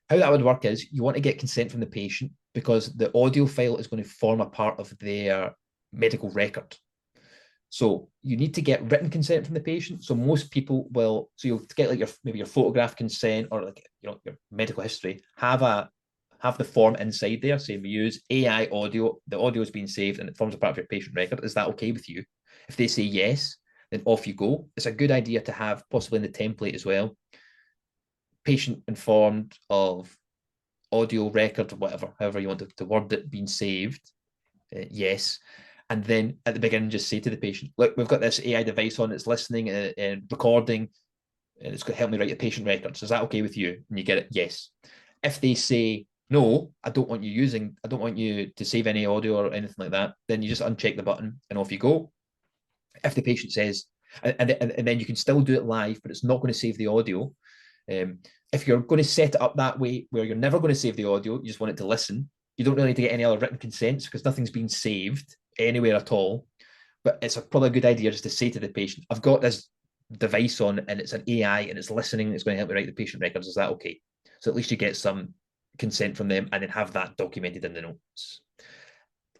How that would work is you want to get consent from the patient because the audio file is going to form a part of their medical record. So you need to get written consent from the patient. So most people will, so you'll get like maybe your photograph consent or like, you know, your medical history, have the form inside there. Say we use AI audio, the audio is being saved and it forms a part of your patient record. Is that okay with you? If they say yes, then off you go. It's a good idea to have possibly in the template as well, patient informed of audio record or whatever, however you want to word it, being saved. Yes. And then at the beginning, just say to the patient, look, we've got this AI device on, it's listening and recording, and it's going to help me write a patient record. So is that okay with you? And you get it, yes. If they say, no, I don't want you to save any audio or anything like that, then you just uncheck the button and off you go. If the patient says, and then you can still do it live, but it's not going to save the audio. If you're going to set it up that way, where you're never going to save the audio, you just want it to listen, you don't really need to get any other written consents because nothing's being saved anywhere at all. But it's probably a good idea just to say to the patient, I've got this device on and it's an AI and it's listening, it's going to help me write the patient records. Is that okay? So at least you get some consent from them and then have that documented in the notes.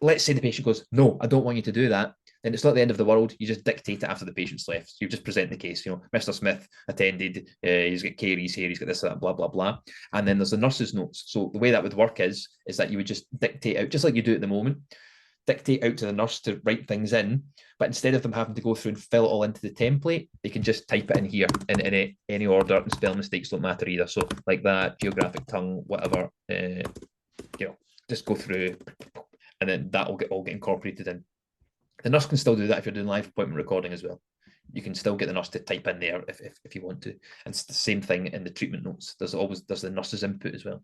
Let's say the patient goes, no, I don't want you to do that. Then it's not the end of the world. You just dictate it after the patient's left. You just present the case. You know, Mr. Smith attended. He's got caries here. He's got this, that, blah, blah, blah. And then there's the nurse's notes. So the way that would work is that you would just dictate out, just like you do at the moment, dictate out to the nurse to write things in. But instead of them having to go through and fill it all into the template, they can just type it in here in any order, and spelling mistakes don't matter either. So like that, geographic tongue, whatever, just go through, and then that will all get incorporated in. The nurse can still do that if you're doing live appointment recording as well. You can still get the nurse to type in there if you want to. And it's the same thing in the treatment notes. There's the nurse's input as well.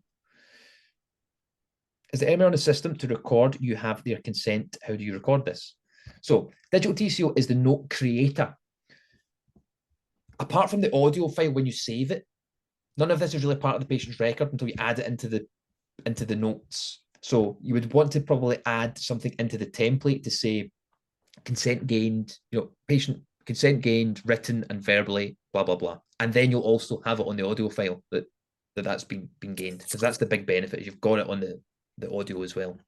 Is the MR on the system to record? You have their consent. How do you record this? So DigitalTCO is the note creator. Apart from the audio file, when you save it, none of this is really part of the patient's record until you add it into the notes. So you would want to probably add something into the template to say consent gained, patient consent gained, written and verbally, blah, blah, blah. And then you'll also have it on the audio file that's been gained, because that's the big benefit, is you've got it on the audio as well.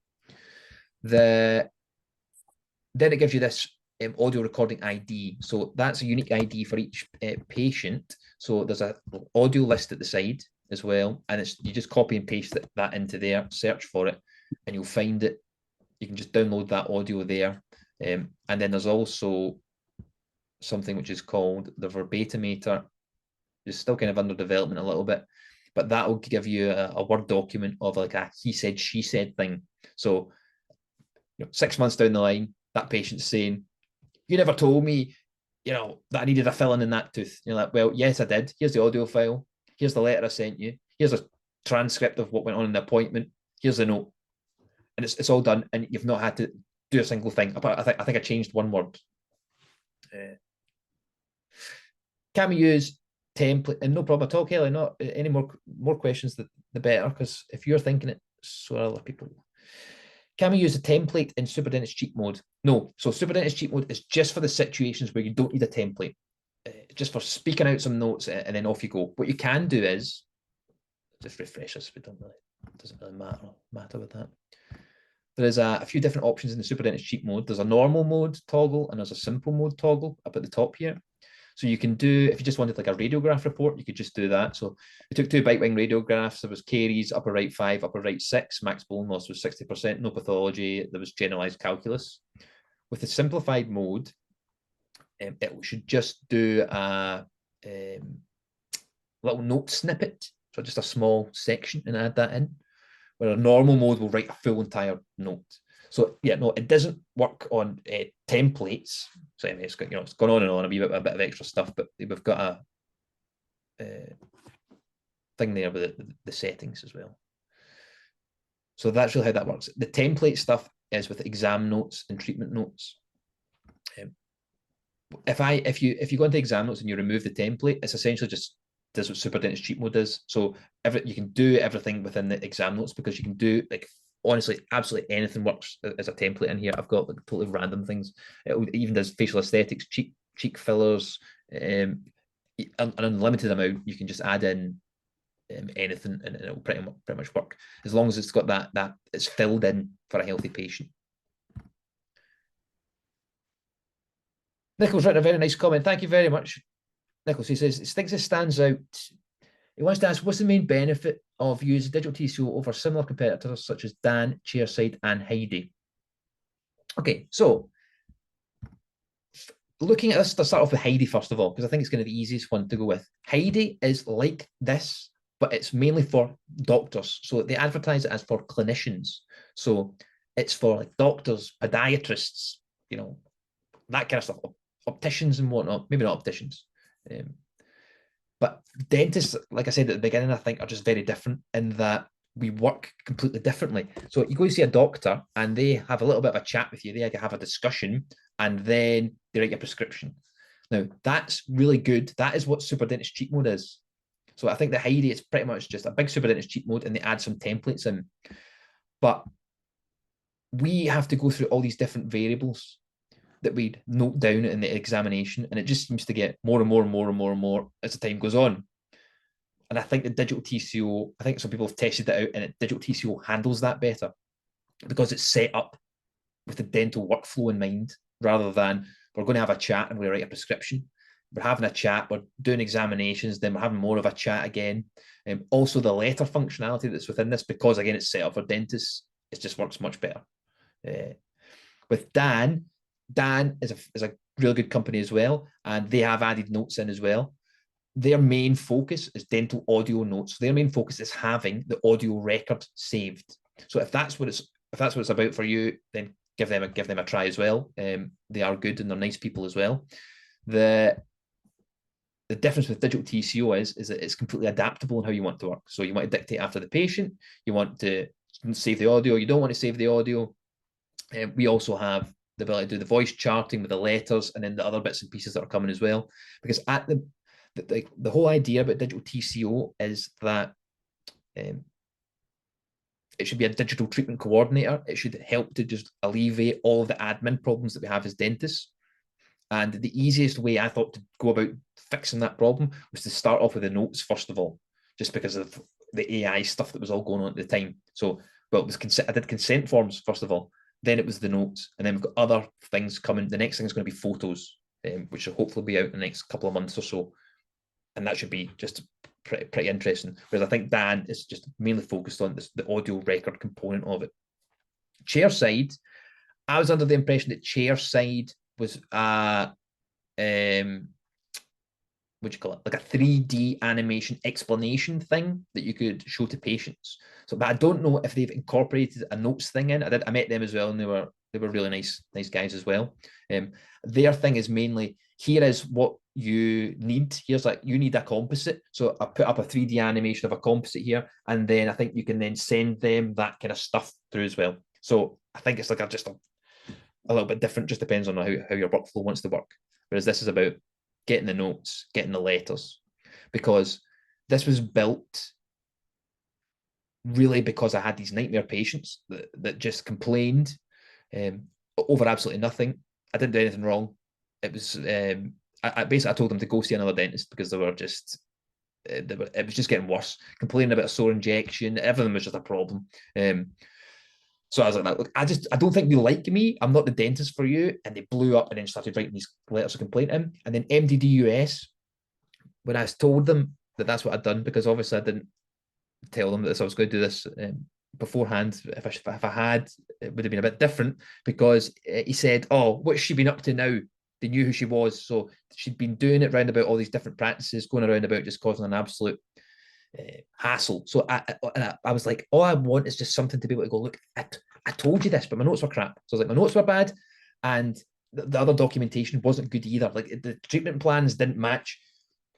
Then it gives you this audio recording ID. So that's a unique ID for each patient. So there's an audio list at the side as well. And you just copy and paste that into there, search for it, and you'll find it. You can just download that audio there. And then there's also something which is called the verbatimator. It's still kind of under development a little bit, but that will give you a Word document of like a he said, she said thing. So 6 months down the line, that patient's saying, you never told me, that I needed a filling in that tooth. You're like, well, yes, I did. Here's the audio file. Here's the letter I sent you. Here's a transcript of what went on in the appointment. Here's the note. And it's all done, and you've not had to do a single thing. I think I changed one word. Can we use template? And no problem at all, Kelly. Not any more questions, the better, because if you're thinking it, so are other people. Can we use a template in super dentist cheat mode? No. So super dentist cheat mode is just for the situations where you don't need a template, just for speaking out some notes and then off you go. What you can do is just refresh us. It doesn't really matter with that. There's a few different options in the super dentist cheat mode. There's a normal mode toggle and there's a simple mode toggle up at the top here. So you can do, if you just wanted like a radiograph report, you could just do that. So we took 2 bite wing radiographs. There was caries, upper right 5, upper right 6, max bone loss was 60%, no pathology. There was generalized calculus. With the simplified mode, it should just do a little note snippet, so just a small section, and add that in, where a normal mode will write a full entire note. So yeah, no, it doesn't work on templates. So anyway, it's got, it's gone on and on, a bit of extra stuff, but we've got a thing there with the settings as well. So that's really how that works. The template stuff is with exam notes and treatment notes. If you go into exam notes and you remove the template, it's essentially just does what Super Dentist Cheat Mode does. So you can do everything within the exam notes, because you can do, like, honestly, absolutely anything works as a template in here. I've got like totally random things. It even does facial aesthetics, cheek fillers, an unlimited amount. You can just add in anything, and it'll pretty much work, as long as it's got that it's filled in for a healthy patient. Nicholas written a very nice comment. Thank you very much, Nicholas. He says, he thinks it stands out. He wants to ask, what's the main benefit of using DigitalTCO over similar competitors such as Dan, Chairside, and Heidi? Okay, so looking at this, let's start off with Heidi first of all, because I think it's going to be the easiest one to go with. Heidi is like this, but it's mainly for doctors. So they advertise it as for clinicians. So it's for like doctors, podiatrists, that kind of stuff, opticians and whatnot. Maybe not opticians. But dentists, like I said at the beginning, I think are just very different in that we work completely differently. So you go to see a doctor and they have a little bit of a chat with you. They have a discussion and then they write a prescription. Now, that's really good. That is what Super Dentist Cheat Mode is. So I think the Heidi is pretty much just a big Super Dentist Cheat Mode, and they add some templates in. But we have to go through all these different variables that we'd note down in the examination, and it just seems to get more and more and more and more and more as the time goes on. And I think the DigitalTCO, I think some people have tested it out, and DigitalTCO handles that better because it's set up with the dental workflow in mind, rather than we're going to have a chat and we write a prescription. We're having a chat, we're doing examinations, then we're having more of a chat again. Also, the letter functionality that's within this, because again, it's set up for dentists, it just works much better. With Dan is a really good company as well, and they have added notes in as well. Their main focus is dental audio notes. Their main focus is having the audio record saved. So if that's what it's about for you, then give them a try as well. They are good and they're nice people as well. The difference with DigitalTCO is that it's completely adaptable in how you want to work. So you want to dictate after the patient, you want to save the audio, you don't want to save the audio. We also have the ability to do the voice charting with the letters, and then the other bits and pieces that are coming as well. Because at the whole idea about DigitalTCO is that it should be a digital treatment coordinator. It should help to just alleviate all of the admin problems that we have as dentists. And the easiest way I thought to go about fixing that problem was to start off with the notes first of all, just because of the AI stuff that was all going on at the time. So, well, it was I did consent forms first of all, then it was the notes, and then we've got other things coming. The next thing is going to be photos, which will hopefully be out in the next couple of months or so, and that should be just pretty interesting. Whereas I think Dan is just mainly focused on the audio record component of it. Chairside, I was under the impression that Chairside was what do you call it, like a 3D animation explanation thing that you could show to patients. So, but I don't know if they've incorporated a notes thing in. I met them as well, and they were really nice guys as well. Their thing is mainly, here is what you need. Here's like, you need a composite. So I put up a 3D animation of a composite here, and then I think you can then send them that kind of stuff through as well. So I think it's like just a little bit different, just depends on how your workflow wants to work. Whereas this is about getting the notes, getting the letters, because this was built really because I had these nightmare patients that just complained over absolutely nothing. I didn't do anything wrong. It was I basically told them to go see another dentist because they were just it was just getting worse. Complaining about a sore injection, everything was just a problem. So I was like, look, I don't think you like me. I'm not the dentist for you. And they blew up and then started writing these letters of complaint in. And then MDDUS, when I told them that that's what I'd done, because obviously I didn't tell them that I was going to do this beforehand. If I had, it would have been a bit different, because he said, oh, what's she been up to now? They knew who she was. So she'd been doing it round about all these different practices, going around about just causing an absolute hassle. So I was like, all I want is just something to be able to go, look, I told you this, but my notes were crap. So I was like, my notes were bad, and the other documentation wasn't good either. Like the treatment plans didn't match.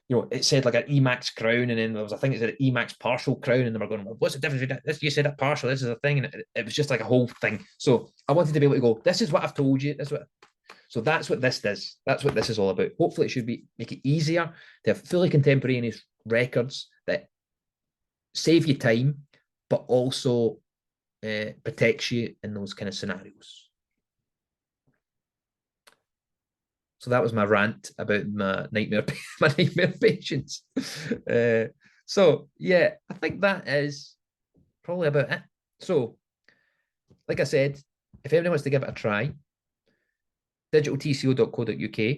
You know, it said like an Emax crown, and then there was, I think it said an Emax partial crown, and they were going, well, what's the difference? This, you said a partial, this is a thing, and it was just like a whole thing. So I wanted to be able to go, this is what I've told you. So that's what this does. That's what this is all about. Hopefully, it should make it easier to have fully contemporaneous records that save you time, but also protects you in those kind of scenarios. So that was my rant about my nightmare patients. So yeah, I think that is probably about it. So, like I said, if anyone wants to give it a try, digitaltco.co.uk.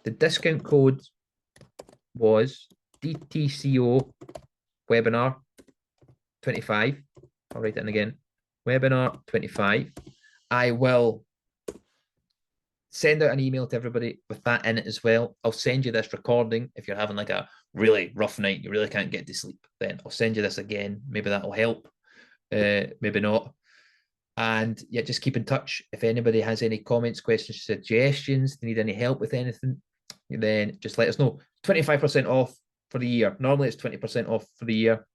The discount code was DTCO webinar 25. I'll write it in again. Webinar 25. I will send out an email to everybody with that in it as well. I'll send you this recording. If you're having like a really rough night, you really can't get to sleep, then I'll send you this again. Maybe that'll help. Maybe not. And yeah, just keep in touch. If anybody has any comments, questions, suggestions, they need any help with anything, then just let us know. 25% off for the year. Normally it's 20% off for the year.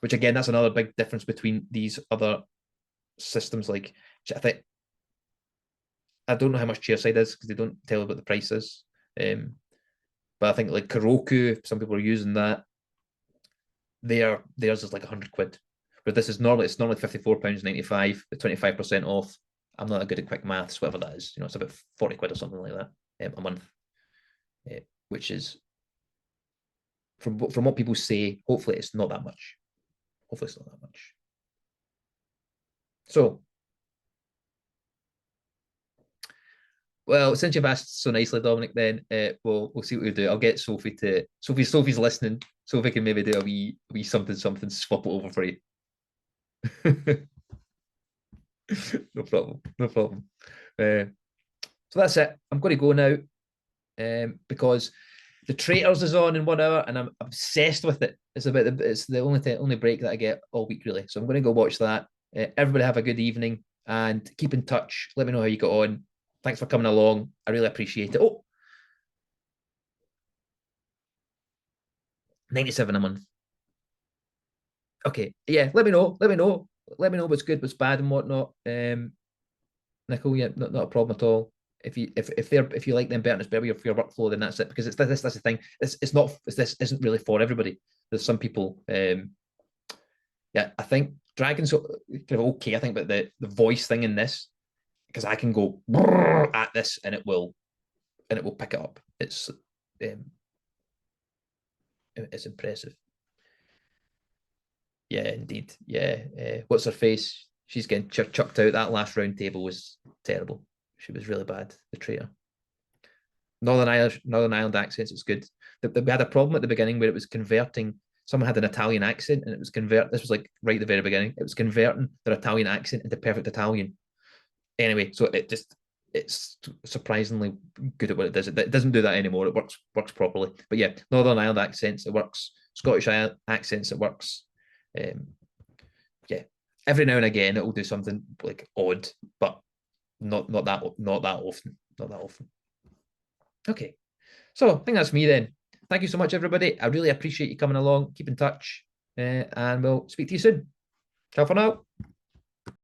Which again, that's another big difference between these other systems. Like, I think, I don't know how much Chairside is because they don't tell about the prices. But I think like Karoku, some people are using that. Theirs is like 100 quid. But this is normally, it's normally £54.95 with 25% off. I'm not that good at quick maths, whatever that is. You know, it's about 40 quid or something like that a month. Which is, from what people say, hopefully it's not that much. Hopefully it's not that much. So, well, since you've asked so nicely, Dominic, then we'll see what we do. I'll get Sophie to Sophie's listening. Sophie can maybe do a wee something, swap it over for you. No problem. No problem. So that's it. I'm going to go now because The Traitors is on in 1 hour, and I'm obsessed with it. It's the only break that I get all week, really. So I'm going to go watch that. Everybody have a good evening and keep in touch. Let me know how you got on. Thanks for coming along. I really appreciate it. Oh, 97 a month. Okay, yeah. Let me know. Let me know what's good, what's bad, and whatnot. Nicole, yeah, not a problem at all. If you like them better, it's better for your workflow, then that's it. Because it's that's the thing. This isn't really for everybody. There's some people. Yeah, I think Dragon's kind of okay. I think, but the voice thing in this, because I can go at this and it will pick it up. It's impressive. Yeah, indeed. Yeah. What's her face? She's getting chucked out. That last round table was terrible. She was really bad. The traitor. Northern Ireland accents. It's good. We had a problem at the beginning where it was converting. Someone had an Italian accent, and it was This was like right at the very beginning. It was converting their Italian accent into perfect Italian. Anyway, so it's surprisingly good at what it does. It doesn't do that anymore. It works properly. But yeah, Northern Ireland accents, it works. Scottish accents, it works. Yeah, every now and again it will do something like odd, but not that often. Not that often. Okay, so I think that's me then. Thank you so much, everybody. I really appreciate you coming along. Keep in touch, and we'll speak to you soon. Ciao for now.